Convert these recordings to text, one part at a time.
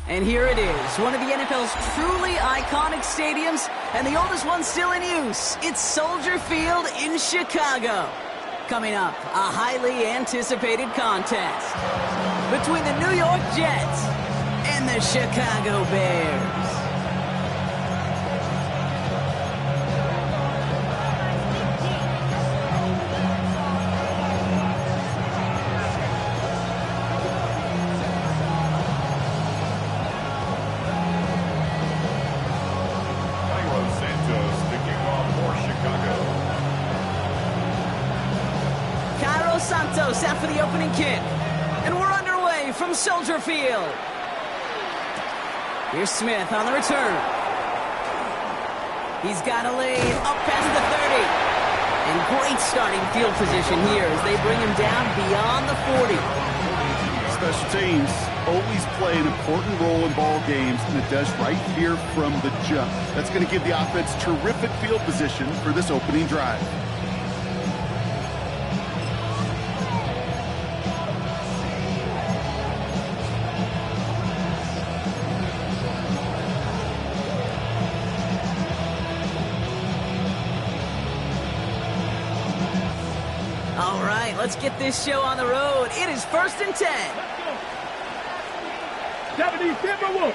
And here it is, one of the NFL's truly iconic stadiums, and the oldest one still in use. It's Soldier Field in Chicago. Coming up, a highly anticipated contest between the New York Jets and the Chicago Bears. Santos out for the opening kick. And we're underway from Soldier Field. Here's Smith on the return. He's got a lead up past the 30. And great starting field position here as they bring him down beyond the 40. Special teams always play an important role in ball games, and it does right here from the jump. That's going to give the offense terrific field position for this opening drive. All right, let's get this show on the road. It is 1st and 10. 70, Timberwolf.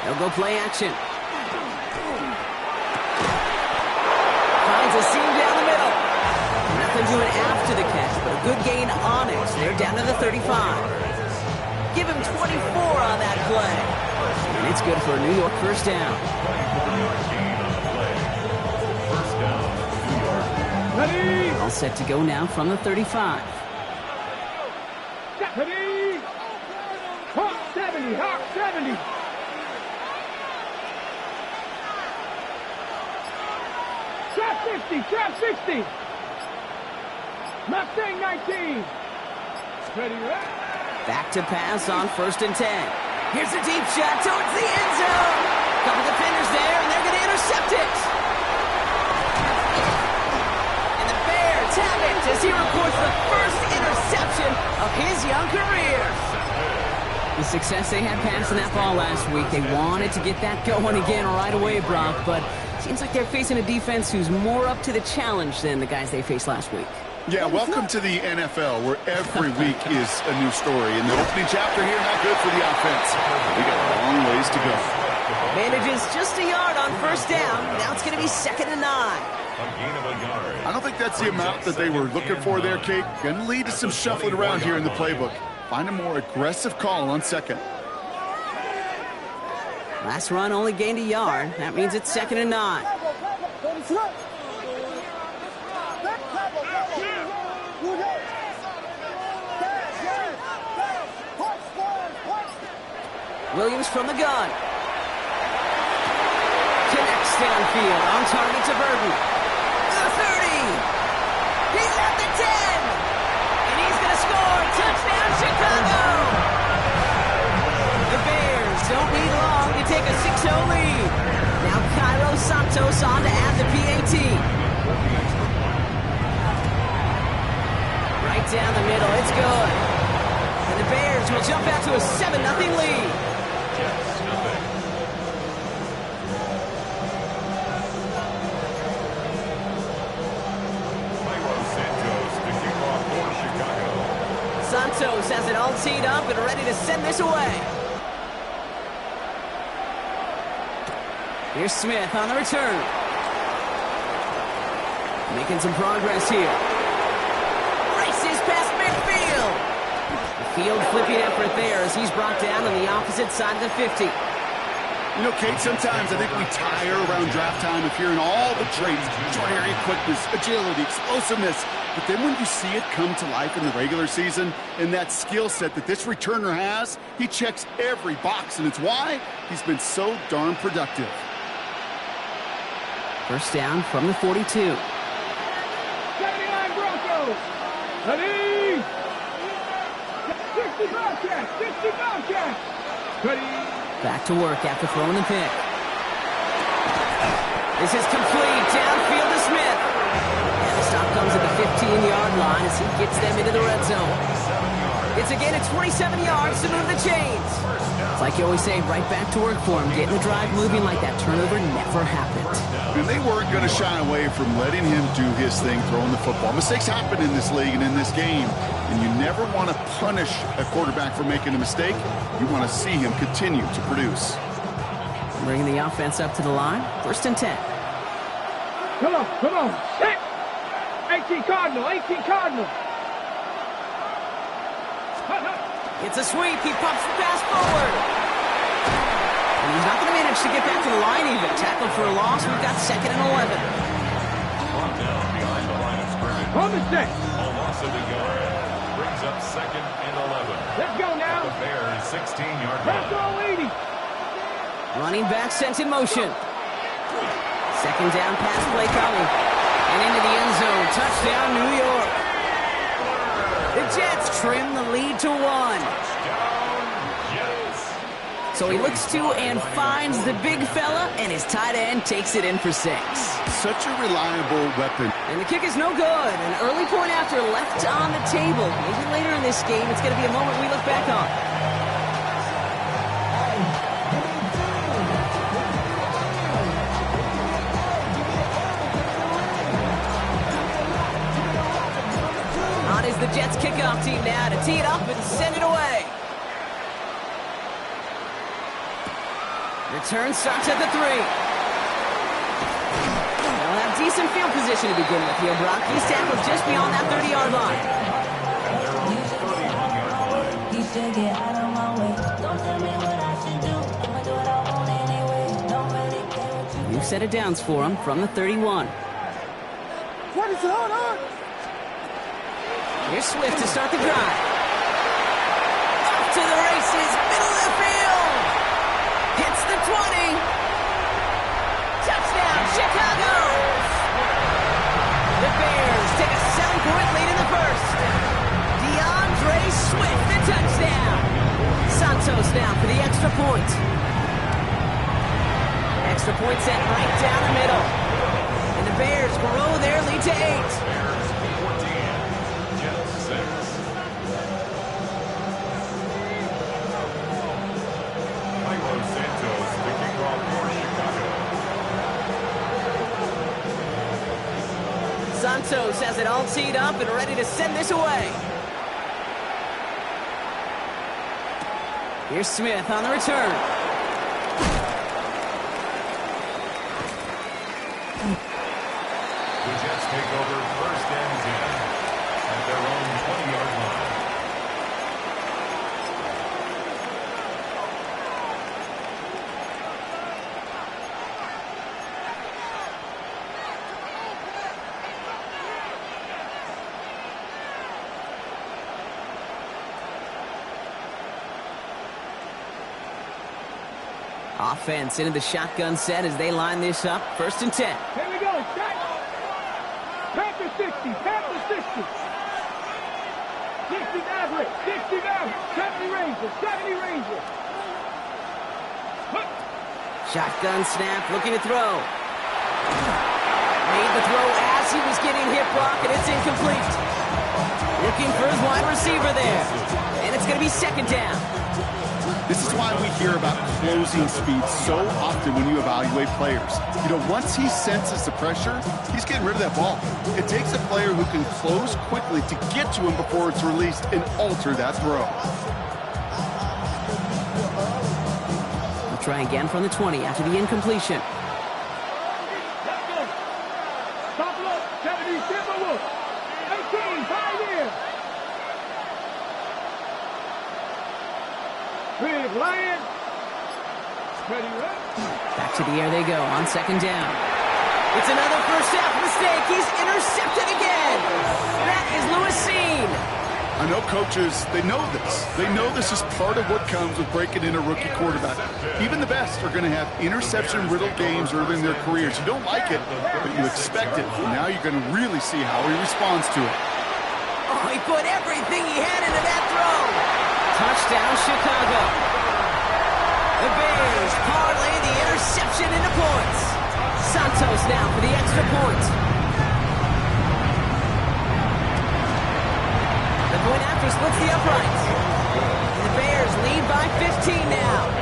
They'll go play action. Finds a seam down the middle. Nothing doing after the catch, but a good gain on it. They're down to the 35. Give him 24 on that play. And it's good for a New York first down. Ready. All set to go now from the 35. Ready. Hawk 70, Hawk 70. Trap 60, trap 60. Mustang 19. Ready, right? Back to pass on 1st and 10. Here's a deep shot towards the end zone. Couple defenders there, and they're going to intercept it. And the Bears have it as he records the first interception of his young career. The success they had passing that ball last week, they wanted to get that going again right away, Brock, but seems like they're facing a defense who's more up to the challenge than the guys they faced last week. Yeah, welcome to the NFL, where every week is a new story. And the opening chapter here, not good for the offense. We got a long ways to go. Manages just a yard on 1st down. Now it's going to be 2nd and 9. I don't think that's the amount that they were looking for there, Kate. Going to lead to some shuffling around here in the playbook. Find a more aggressive call on 2nd. Last run only gained a yard. That means it's 2nd and 9. Williams from the gun. Connects downfield, on target to Burton. The 30. He's at the 10. And he's going to score. Touchdown, Chicago. The Bears don't need long to take a 6-0 lead. Now Cairo Santos on to add the PAT. Right down the middle. It's good. And the Bears will jump out to a 7-0 lead. Santos has it all teed up and ready to send this away. Here's Smith on the return. Making some progress here. Races past midfield. The field flipping effort there as he's brought down on the opposite side of the 50. You know, Kate, sometimes I think we tire around draft time of hearing all the traits, extraordinary quickness, agility, explosiveness. But then when you see it come to life in the regular season, and that skill set that this returner has, he checks every box, and it's why he's been so darn productive. 1st down from the 42. 79 Broncos. Ready. 60 Bobcats, 60 Bobcats. Ready. Back to work after throwing the pick. This is complete. Downfield to Smith. And the stop comes at the 15-yard line as he gets them into the red zone. It's a gain of 27 yards to move the chains. It's like you always say, right back to work for him. Getting the drive moving like that turnover never happened. And they weren't going to shy away from letting him do his thing, throwing the football. Mistakes happen in this league and in this game. And you never want to punish a quarterback for making a mistake. You want to see him continue to produce. Bringing the offense up to the line. 1st and 10. Come on, come on. Hit. 18 Cardinal, 18 Cardinal. It's a sweep. He pumps the pass forward. And he's not going to manage to get back to the line even. Tackle for a loss. We've got 2nd and 11. Brought down behind the line of scrimmage. On the set. A loss of a yard. Brings up 2nd and 11. Let's go now. The Bears 16-yard Let's line. go, 80. Running back sent in motion. 2nd down pass play coming. And into the end zone. Touchdown, New York. The Jets trim the lead to 1. So he looks to and finds the big fella, and his tight end takes it in for 6. Such a reliable weapon. And the kick is no good. An early point after left on the table. Maybe later in this game, it's going to be a moment we look back on. On is the Jets kickoff team now to tee it up and send it away. Return starts at the 3. They'll have decent field position to begin with here, Brock. He's tackled just beyond that 30-yard line. New set of downs for him from the 31. What is going on? Here's Swift to start the drive. Off to the races, middle of the field. Hits the 20. Touchdown, Chicago. The Bears take a 7-point lead in the first. DeAndre Swift, the touchdown. Santos now for the extra point. Extra point set right down the middle. And the Bears grow their lead to 8. Santos has it all teed up and ready to send this away. Here's Smith on the return. The Jets take over 1st and 10 at their own 20-yard line. Offense into the shotgun set as they line this up. 1st and 10. Here we go. Shot. Panther 60. Panther 60. 60 Maverick. 60 Maverick. 70 Ranger. 70 Ranger. Shotgun snap, looking to throw. Made the throw as he was getting hit, Brock, and it's incomplete. Looking for his wide receiver there. And it's going to be 2nd down. This is why we hear about closing speed so often when you evaluate players. You know, once he senses the pressure, he's getting rid of that ball. It takes a player who can close quickly to get to him before it's released and alter that throw. We'll try again from the 20 after the incompletion. Let's go. Top look. 70 Timberwolves. 18. 5 years. Big Lion. Ready, right? Back to the air they go on 2nd down. It's another first half mistake. He's intercepted again. That is Lewis Cine. I know coaches, they know this. They know this is part of what comes with breaking in a rookie quarterback. Even the best are going to have interception-riddled games early in their careers. You don't like it, but you expect it. And now you're going to really see how he responds to it. Oh, he put everything he had into that throw. Touchdown, Chicago. The Bears parlay the interception into points. Santos now for the extra point. The Point after splits the uprights. The Bears lead by 15 now.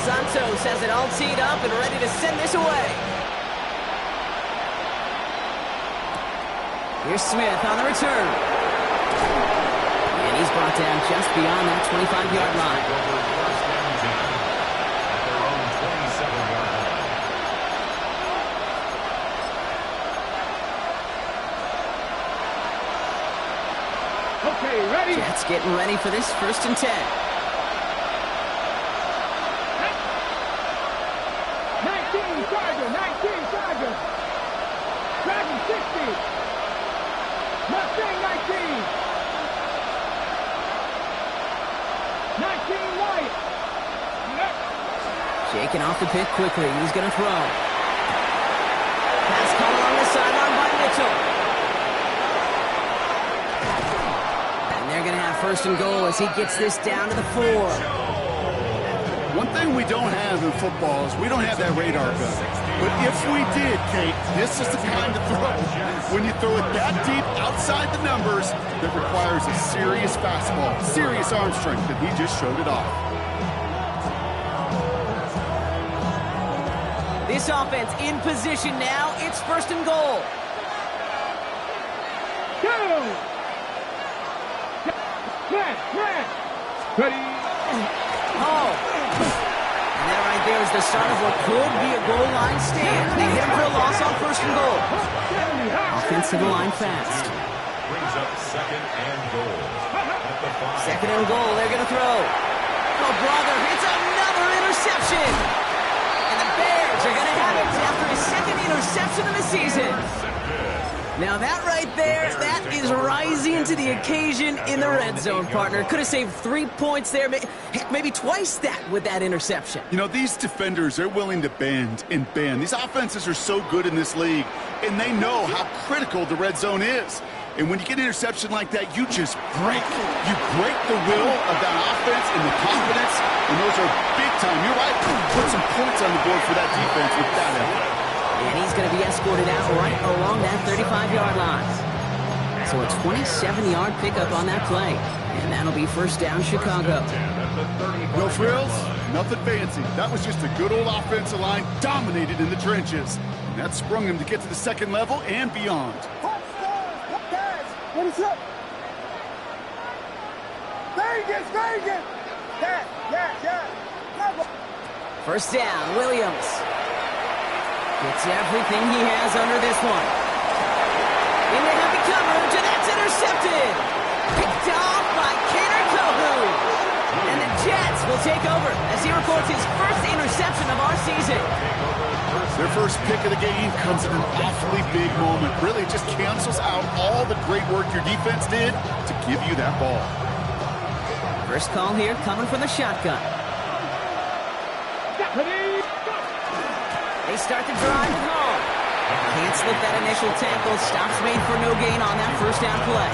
Santos has it all teed up and ready to send this away. Here's Smith on the return. And he's brought down just beyond that 25-yard line. Okay, ready? Jets getting ready for this 1st and 10. 19 Charger. Dragon 60. Mustang 19. 19 White. Shaking off the pick quickly. He's going to throw. Pass caught along the sideline by Mitchell. And they're going to have 1st and goal as he gets this down to the 4. One thing we don't have in football is we don't have that radar gun. But if we did, Kate, this is the time to throw. When you throw it that deep outside the numbers, that requires a serious fastball, serious arm strength, and he just showed it off. This offense in position now. It's 1st and goal. Go! Press. Ready? Oh. And that right there is the start of what could be a goal line stand. They hit him for a loss on 1st and goal. Offensive line fast. Brings up 2nd and goal. At the 5. 2nd and goal. They're going to throw. Oh, brother, it's another interception. And the Bears are going to have it after his 2nd interception of the season. Now that right there, that is rising to the occasion in the red zone, partner. Could have saved 3 points there, heck, maybe twice that with that interception. You know, these defenders, they're willing to bend and bend. These offenses are so good in this league, and they know how critical the red zone is. And when you get an interception like that, you just break. You break the will of that offense and the confidence, and those are big time. You're right. Put some points on the board for that defense with that effort. And he's going to be escorted out right along that 35-yard line. So a 27-yard pickup on that play. And that'll be 1st down Chicago. No frills, nothing fancy. That was just a good old offensive line dominated in the trenches. And that sprung him to get to the 2nd level and beyond. Guys, what is up? Vegas! Yeah. 1st down, Williams. Gets everything he has under this one. Into heavy coverage, and that's intercepted. Picked off by Kader Kohou. And the Jets will take over as he records his 1st interception of our season. Their 1st pick of the game comes at an awfully big moment. Really just cancels out all the great work your defense did to give you that ball. 1st call here coming from the shotgun. They start the drive at home. Can't slip that initial tackle. Stops made for no gain on that 1st down play.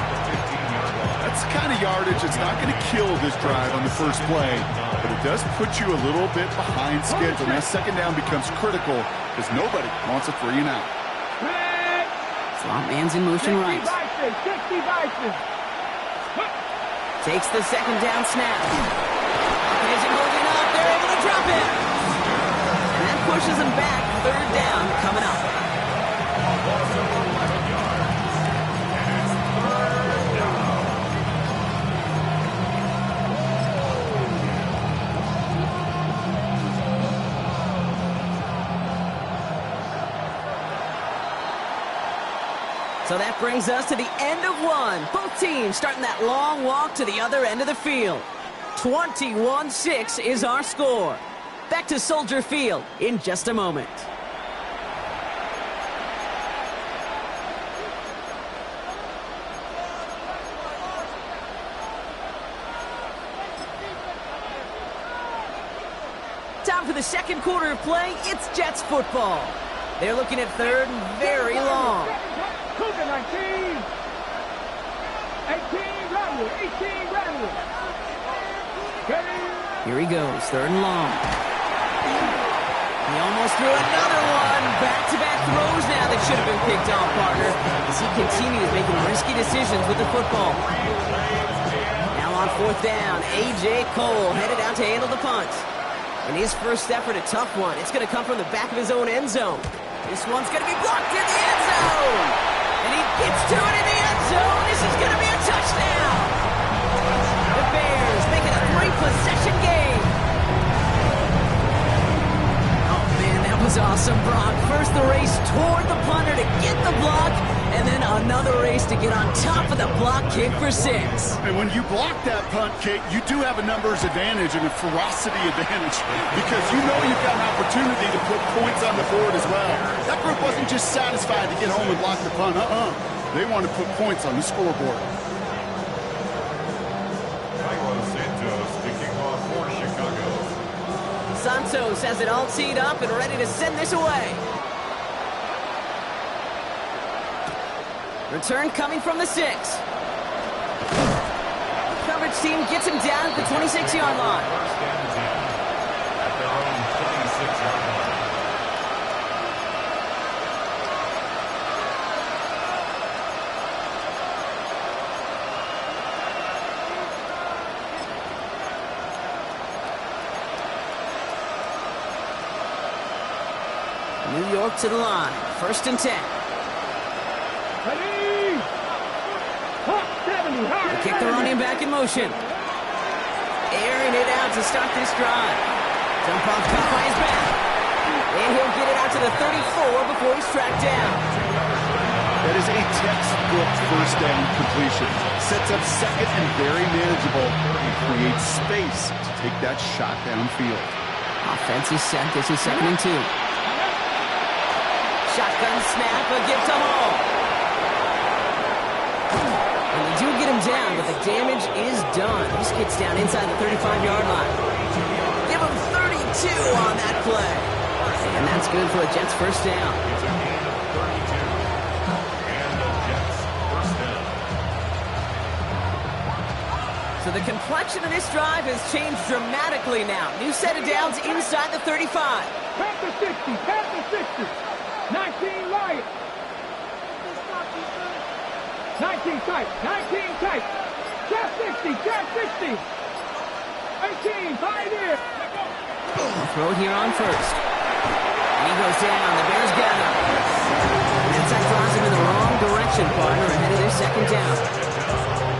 That's the kind of yardage that's not going to kill this drive on the 1st play, but it does put you a little bit behind schedule. And that 2nd down becomes critical because nobody wants a 3 and out. Slot man's in motion right. Takes the 2nd down snap. Isn't holding up. They're able to drop it. And that pushes him back. 3rd down coming up. So that brings us to the end of one. Both teams starting that long walk to the other end of the field. 21-6 is our score. Back to Soldier Field in just a moment. Time for the 2nd quarter of play. It's Jets football. They're looking at 3rd and very long. Radwood. 18, Radwood. Here he goes, 3rd and long. He almost threw another one. Back-to-back throws now that should have been picked off, partner, as he continues making risky decisions with the football. Now on 4th down, A.J. Cole headed out to handle the punt. And his first effort, a tough one. It's going to come from the back of his own end zone. This one's going to be blocked in the end zone. And he gets to it in the end zone. This is going to be a touchdown. The Bears make it a 3-possession game. Oh, man, that was awesome, Brock. First the race toward the punter to get the block, and then another race to get on top of the block kick for 6. And when you block that punt kick, you do have a numbers advantage and a ferocity advantage because you know you've got an opportunity to put points on the board as well. That group wasn't just satisfied to get home and block the punt. They want to put points on the scoreboard. Santos kicking off for Chicago. Santos has it all teed up and ready to send this away. Return coming from the 6. Coverage team gets him down at the 26-yard line. First and 10 at their own 26-yard line. New York to the line. 1st and 10. Ready. Hot 70. They kick the running back in motion. Airing it out to start this drive. Dump off caught by his back. And he'll get it out to the 34 before he's tracked down. That is a textbook first down completion. Sets up second and very manageable and creates space to take that shot downfield. Offense is set. This is 2nd and 2. Shotgun snap, a gift to Hall. And they do get him down, but the damage is done. This gets down inside the 35-yard line. Give him 32 on that play. And that's good for a Jets first down. It's a gain of 32. And the Jets first down. So the complexion of this drive has changed dramatically now. New set of downs inside the 35. Panther 60. Panther 60. 19 Lions. 19 tight. 19 tight. Cat 60. Cat 60. 18 Pioneer. Throw here on 1st. And he goes down. The Bears got him. Inside draws him in the wrong direction, partner, ahead of their 2nd down.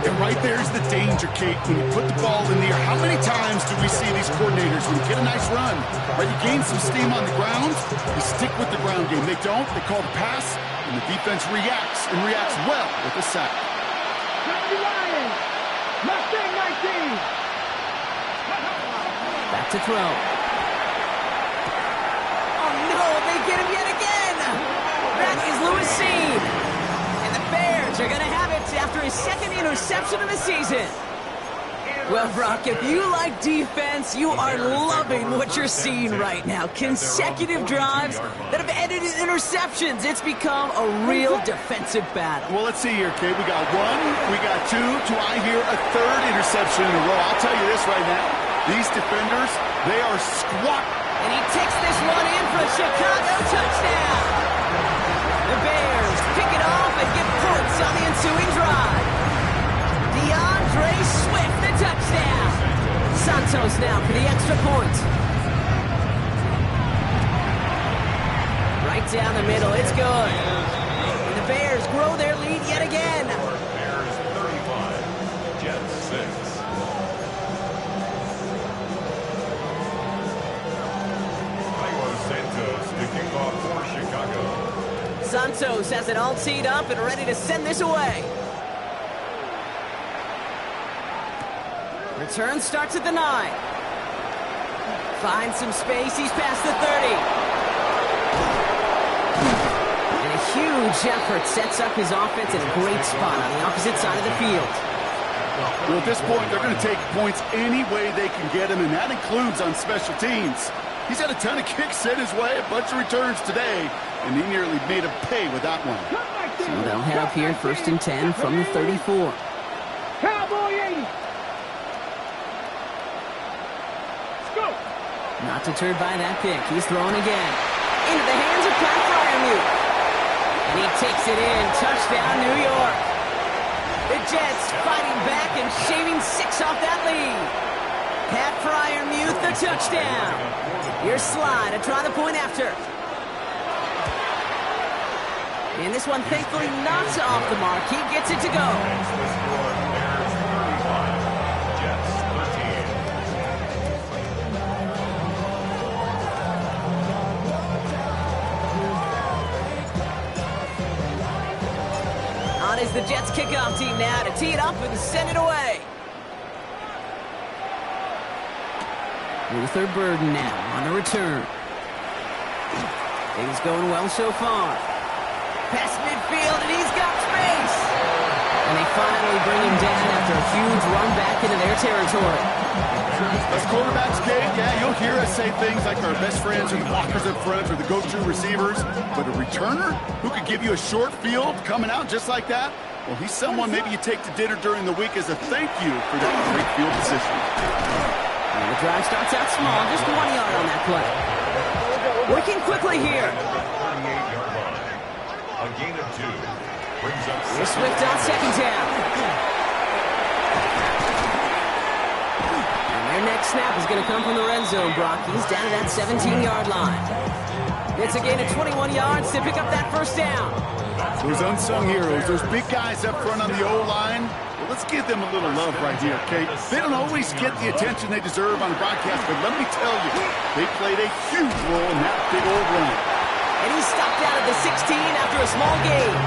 And right there's the danger, Kate. When you put the ball in the air, how many times do we see these coordinators, when you get a nice run, right, you gain some steam on the ground, you stick with the ground game. They don't. They call the pass, and the defense reacts, and reacts well with a sack. 90 Lions. Mustang 19. Back to throw. Oh, no, they get him yet again. That is Lewis Cine. And the Bears are going to have it after his 2nd interception of the season. Well, Brock, if you like defense, you are loving what you're seeing right now. Consecutive drives that have ended in interceptions. It's become a real defensive battle. Well, let's see here, Kate. We got 1, we got 2, to I hear a 3rd interception in a row. I'll tell you this right now. These defenders, they are squat. And he takes this one in for a Chicago touchdown. The Bears pick it off and get points on the ensuing drive. DeAndre Swift, the touchdown. Santos now for the extra point. Right down the middle, it's good. And the Bears grow their lead yet again. Bears 35, Jets 6. Santos to kick off for Chicago. Santos has it all teed up and ready to send this away. Return starts at the 9. Finds some space. He's past the 30. And a huge effort sets up his offense in a great spot on the opposite side of the field. Well, at this point, they're going to take points any way they can get them, and that includes on special teams. He's had a ton of kicks sent his way, a bunch of returns today, and he nearly made him pay with that one. So they'll head up here 1st and 10 from the 34. Cowboy Play 80. Let's go. Not deterred by that pick. He's throwing again. Into the hands of Pat Freiermuth. And he takes it in. Touchdown, New York. The Jets fighting back and shaving 6 off that lead. Pat Freiermuth, the touchdown. Here's Sly to try the point after. And this one, thankfully, not off the mark. He gets it to go. On is the Jets kickoff team now to tee it up and send it away. Luther Burden now on the return. Things going well so far. Past midfield, and he's got space. And they finally bring him down after a huge run back into their territory. As quarterbacks, Gabe, yeah, you'll hear us say things like our best friends are the blockers up front or the go-to receivers. But a returner who could give you a short field coming out just like that, well, he's someone maybe you take to dinner during the week as a thank you for that great field position. And the drive starts out small, just 1 yard on that play. Working quickly here. A gain of 2. Brings up Here's Swift on second down. And their next snap is going to come from the red zone, Brock. He's down to that 17-yard line. It's a gain of 21 yards to pick up that first down. Those unsung heroes, those big guys up front on the O-line, well, let's give them a little love right here, Kate. They don't always get the attention they deserve on broadcast, but let me tell you, they played a huge role in that big old run. And he's stopped out at the 16 after a small gain.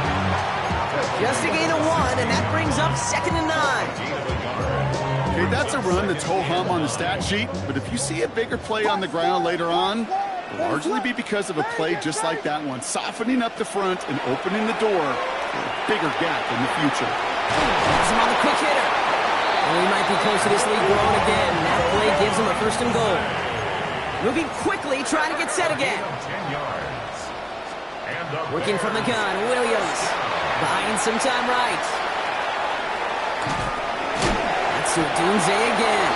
Just a gain of 1, and that brings up 2nd and 9. Okay, that's a run that's ho-hum on the stat sheet, but if you see a bigger play on the ground later on, it'll largely be because of a play just like that one, softening up the front and opening the door for a bigger gap in the future. Has him on the quick hitter. And he might be close to this lead growing again. That play gives him a 1st and goal. Moving quickly, trying to get set again. 10 yards. Working from the gun, Williams. Buying some time right. That's Odunze again.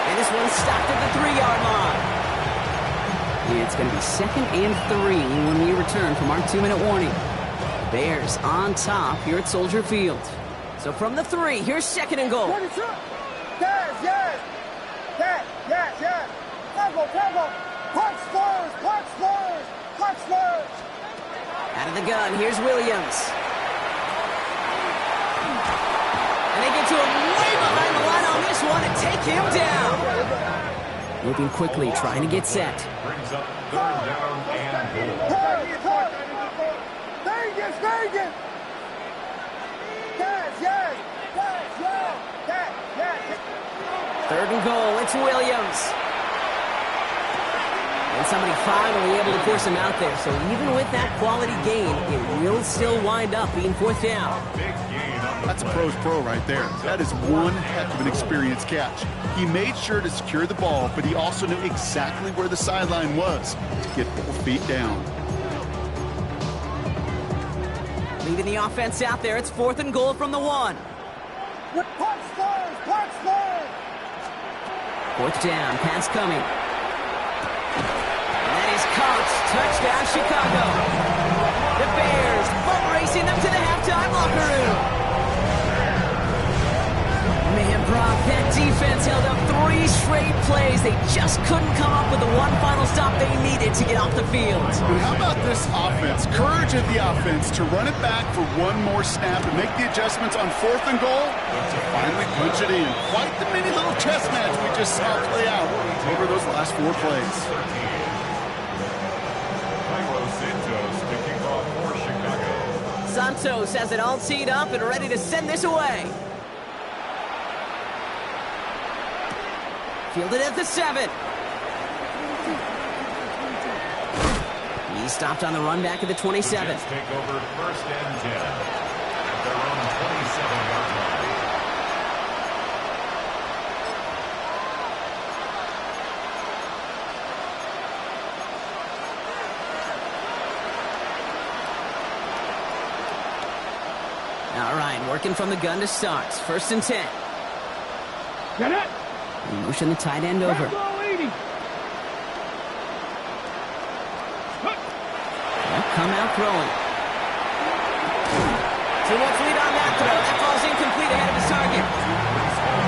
And this one's stopped at the 3-yard line. It's going to be 2nd and 3 when we return from our 2-minute warning. Bears on top here at Soldier Field. So from the 3, here's 2nd and goal. Yes, yes. Yes, yes, yes. Tempo. Punch slurs. Out of the gun, here's Williams. And they get to him way behind the line on this one and take him down. Moving quickly, trying to get set. Brings up 3rd down and goal. Vegas. Yes. 3rd and goal, it's Williams. And somebody finally able to force him out there. So even with that quality gain, it will still wind up being 4th down. Big gain on the That's a play. pro's pro right there. That is one heck of an experienced catch. He made sure to secure the ball, but he also knew exactly where the sideline was to get both feet down. Leaving the offense out there, it's 4th and goal from the 1. Punch slurs. 4th down, pass coming. And that is caught. Touchdown, Chicago. The Bears boat racing them to the halftime locker room. Man, Brock, that defense held up 3 straight plays. They just couldn't come up with the one final stop they needed to get off the field. But how about this offense? Courage of the offense to run it back for one more snap and make the adjustments on 4th and goal to finally punch it in. Quite the mini little chess match we just saw play out over those last 4 plays. Santos to kick off for Chicago. Santos has it all teed up and ready to send this away. Fielded at the 7. He stopped on the run back at the 27. Jets take over 1st and 10 at their own 27-yard line. All right, working from the gun to start. 1st and 10. Get it. Motion the tight end over. Ball 80. They'll come out throwing. 2-1 lead on that throw. That ball's incomplete ahead of his target.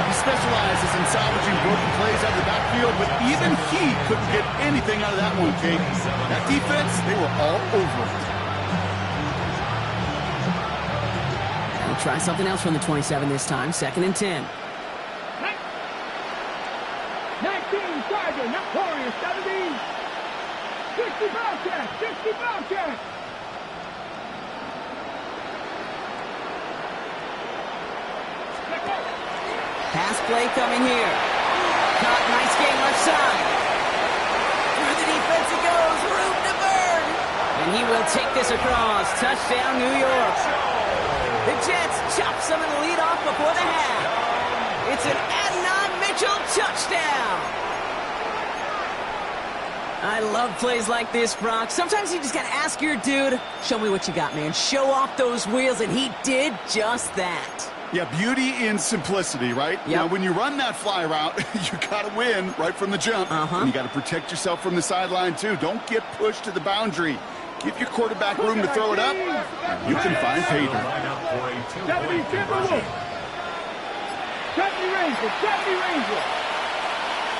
He specializes in salvaging broken plays out of the backfield, but even he couldn't get anything out of that one, Kate. That defense, they were all over it. We'll try something else from the 27 this time. 2nd and 10. 19 Tiger, not Warriors, 70. 60 Bobcat, 60 Bobcat. Pass play coming here. Caught, nice game left side. Through the defense it goes, room to burn. And he will take this across. Touchdown, New York. The Jets chop some of the lead off before the half. It's an Adnan Mitchell touchdown. I love plays like this, Brock. Sometimes you just got to ask your dude, show me what you got, man. Show off those wheels, and he did just that. Yeah, beauty in simplicity, right? Yep. Now, when you run that fly route, you got to win right from the jump. And you got to protect yourself from the sideline, too. Don't get pushed to the boundary. Give your quarterback room to throw it up. You can find pay dirt. 70 Timberwolves. 70 Rangers, 70 Rangers.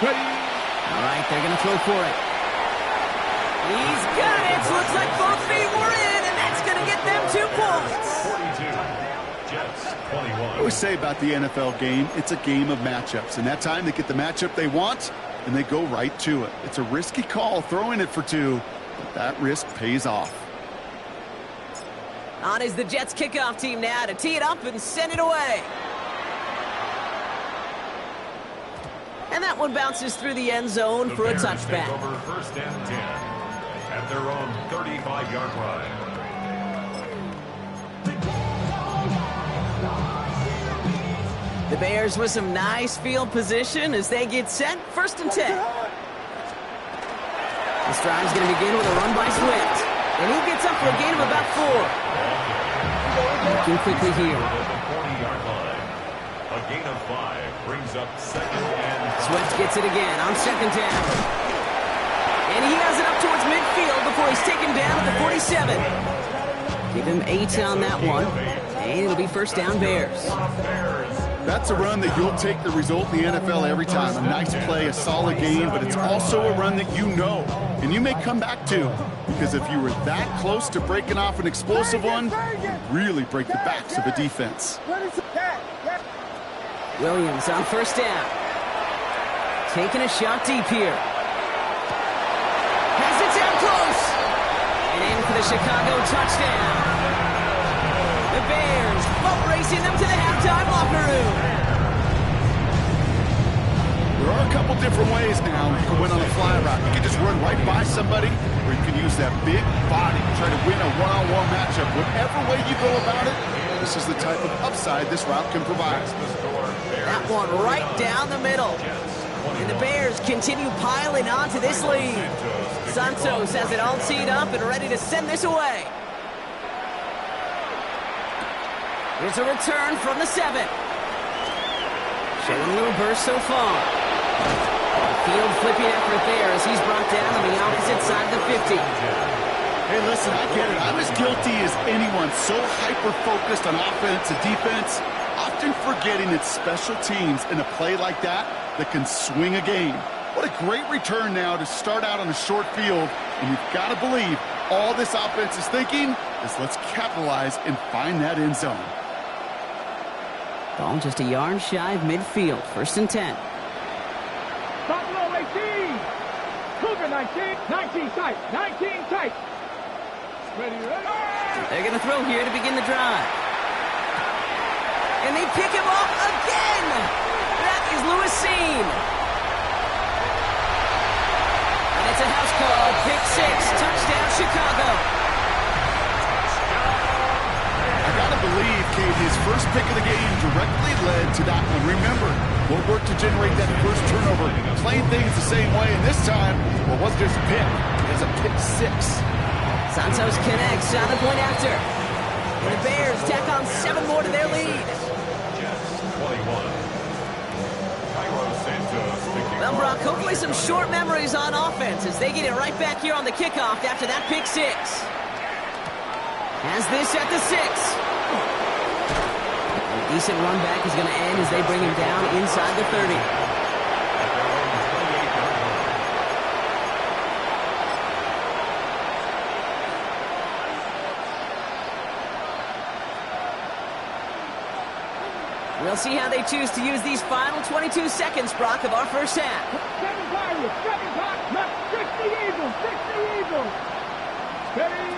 Ready. All right, they're going to throw for it. He's got it. Looks like both feet were in, and that's going to get them 2 points. 42. Jets, 21. I always say about the NFL game, it's a game of matchups. And that time they get the matchup they want, and they go right to it. It's a risky call throwing it for 2, but that risk pays off. On is the Jets kickoff team now to tee it up and send it away. And that one bounces through the end zone for a touchback. Take over 1st and 10 at their own 35-yard line. The Bears with some nice field position as they get set. 1st and 10. This drive's going to begin with a run by Swift. And he gets up for a gain of about 4. Looking quickly here. The 40-yard line. A gain of 5 brings up 2nd and 5. Swift gets it again on 2nd down. And he has it up towards midfield before he's taken down at the 47. Give him 8 on that one. And it'll be 1st down Bears. That's a run that you'll take the result in the NFL every time. A nice play, a solid game, but it's also a run that you know and you may come back to, because if you were that close to breaking off an explosive one, you really break the backs of a defense. Williams on 1st down. Taking a shot deep here. Has it down close. And in for the Chicago touchdown. The Bears boat racing them to the halftime locker room. There are a couple different ways now you can win on a fly route. You can just run right by somebody, or you can use that big body to try to win a one-on-one matchup. Whatever way you go about it, this is the type of upside this route can provide. That one right down the middle. And the Bears continue piling on to this lead. Santos has it all teed up and ready to send this away. Here's a return from the 7. Showing a little burst so far. Field flipping effort there as he's brought down on the opposite side of the 50. Hey, listen, I get it. I'm as guilty as anyone. So hyper-focused on offense and defense, often forgetting it's special teams in a play like that can swing a game. What a great return now to start out on a short field. And you've got to believe all this offense is thinking is let's capitalize and find that end zone. Ball just a yard shy of midfield. 1st and 10. Buffalo 18. Cougar 19. 19 tight. 19 tight. Ready. They're going to throw here to begin the drive. And they pick him off again. That is Lewis Seen. And it's a house call. Pick 6. Touchdown, Chicago. I gotta believe, Kate, his first pick of the game directly led to that one. Remember, what worked to generate that first turnover? Playing things the same way, and this time, well, it wasn't just a pick. It was a pick 6. Santos connects on the point after. And the Bears tack on 7 more to their lead. Jets, 21. Well, Brock, hopefully some short memories on offense as they get it right back here on the kickoff after that pick six. Has this at the 6. A decent run back is going to end as they bring him down inside the 30. We'll see how they choose to use these final 22 seconds, Brock, of our first half. Second Pirates, second hot, left, 60 Eagles, 60 Eagles. Steady.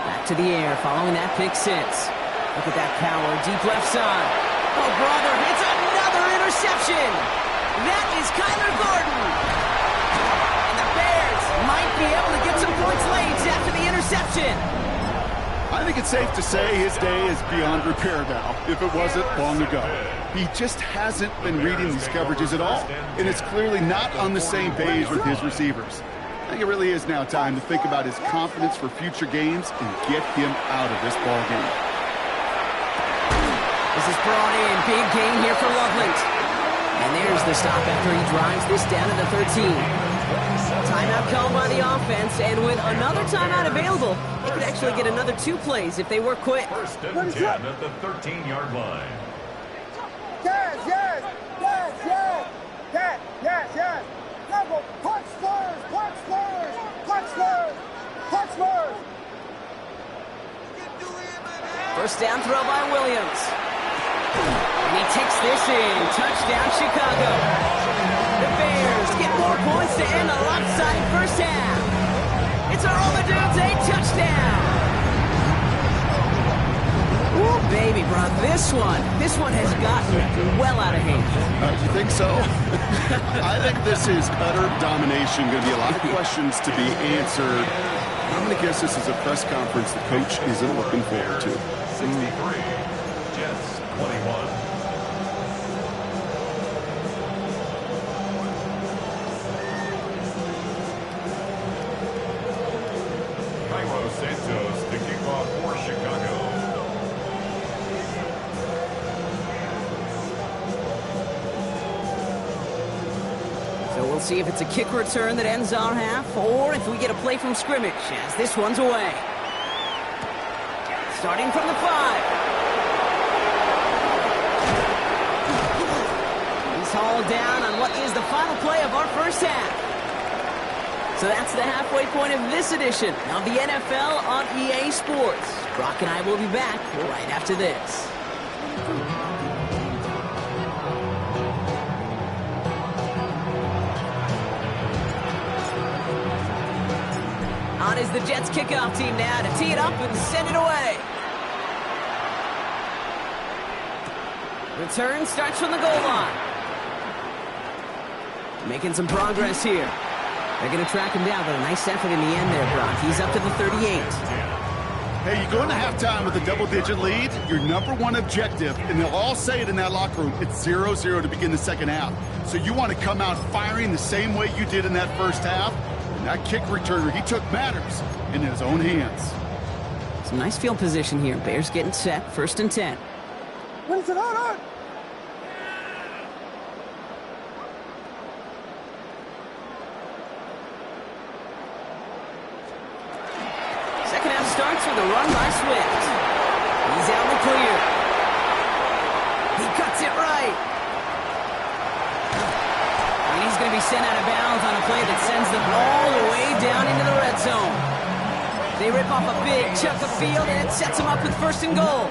Back to the air following that pick six. Look at that power, deep left side. Oh, brother, it's another interception. That is Kyler Gordon. And the Bears might be able to get some points late after the interception. I think it's safe to say his day is beyond repair now, if it wasn't long ago. He just hasn't been reading these coverages at all, and it's clearly not on the same page with his receivers. I think it really is now time to think about his confidence for future games and get him out of this ball game. This is brought in. Big gain here for Loveland. And there's the stop after he drives this down to the 13. Timeout called by the offense, and with another timeout available, they could actually get another 2 plays if they work quick. First and 10 at the 13-yard line. Yes, yes, yes, yes, yes, yes, yes. Level, punch first, punch first, punch first, punch first. First down throw by Williams. And he takes this in. Touchdown, Chicago. The Bears get more points to end a lopsided first half. It's a Roma Dudes, a touchdown. Ooh, baby, Brock, this one has gotten well out of hand. You think so? I think this is utter domination. Going to be a lot of questions to be answered. I'm going to guess this is a press conference the coach isn't looking forward to. 63, Jets 21. Cairo Santos to kick off for Chicago. So we'll see if it's a kick return that ends our half, or if we get a play from scrimmage, as this one's away. Starting from the 5. He's hauled down on what is the final play of our first half. So that's the halfway point of this edition of the NFL on EA Sports. Brock and I will be back right after this. On is the Jets kickoff team now to tee it up and send it away. Return starts from the goal line. Making some progress here. They're going to track him down, but a nice effort in the end there, Brock. He's up to the 38. Hey, you go into halftime with a double-digit lead, your number one objective, and they'll all say it in that locker room, it's 0-0 to begin the second half. So you want to come out firing the same way you did in that first half. And that kick returner he took matters in his own hands. Some nice field position here. Bears getting set, 1st and 10. What is it on? Second half starts with a run by Swift. He's out in the clear. He cuts it right. And he's going to be sent out of bounds on a play that sends them all the way down into the red zone. They rip off a big chunk of field, and it sets them up with 1st and goal.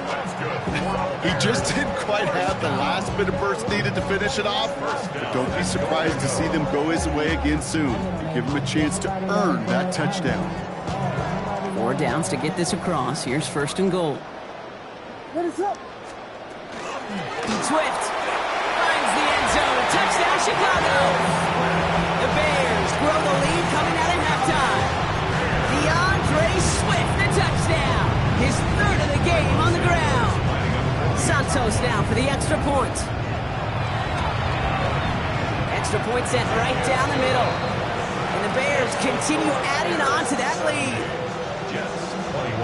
He just didn't quite have the last bit of burst needed to finish it off. But don't be surprised to see them go his way again soon and give him a chance to earn that touchdown. 4 downs to get this across. Here's 1st and goal. What is up? Swift finds the end zone. Touchdown, Chicago. The Bears grow the lead coming out at halftime. DeAndre Swift, the touchdown. His 3rd of the game on the ground. Santos now for the extra point. Extra point sent right down the middle. And the Bears continue adding on to that lead. Jets 21.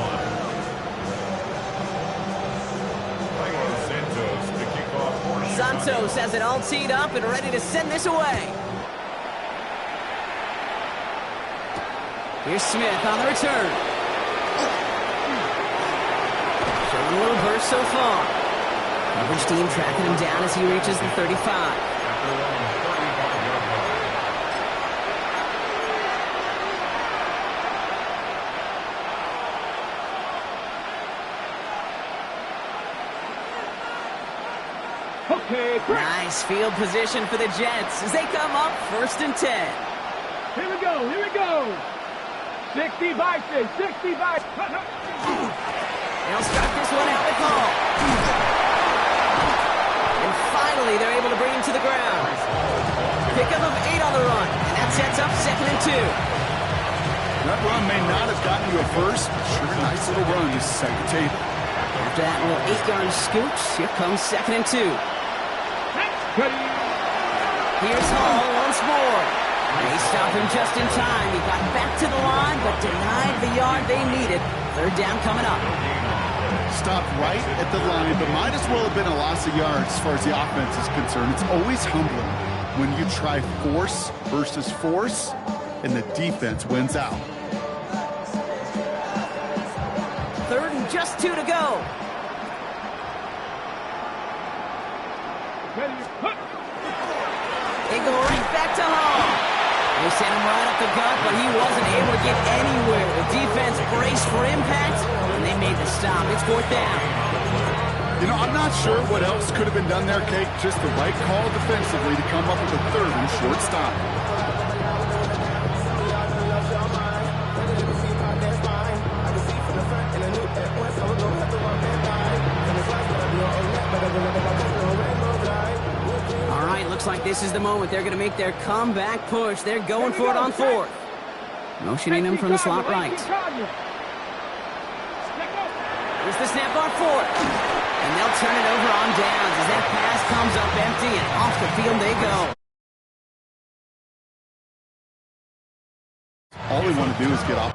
Cairo Santos to kick off for Chicago. Santos has it all teed up and ready to send this away. Here's Smith on the return. Showing a little burst so far. Coverage team tracking him down as he reaches the 35. Okay, Nice field position for the Jets as they come up 1st and 10. Here we go, here we go. 60 Vikings, 60 Vikings. They'll start this one out with Hall. And finally, they're able to bring him to the ground. Pickup of 8 on the run, and that sets up 2nd and 2. That run may not have gotten you a first, but sure, nice little run to set the table. After that little 8-yard scooch, here comes 2nd and 2. Here's Hall once more. They stop him just in time. He got back to the line, but denied the yard they needed. 3rd down coming up. Stopped right at the line, but might as well have been a loss of yards as far as the offense is concerned. It's always humbling when you try force versus force, and the defense wins out. 3rd and just 2 to go. They go right back to Hall. They sent him right up the gut, but he wasn't able to get anywhere. The defense braced for impact, and they made the stop. It's 4th down. You know, I'm not sure what else could have been done there, Kate. Just the right call defensively to come up with a 3rd and short stop. All right, looks like this is the moment. They're going to make their comeback push. They're going for it on 4th. Motioning him from the slot right. Here's the snap on 4th. And they'll turn it over on downs as that pass comes up empty, and off the field they go. All we want to do is get off.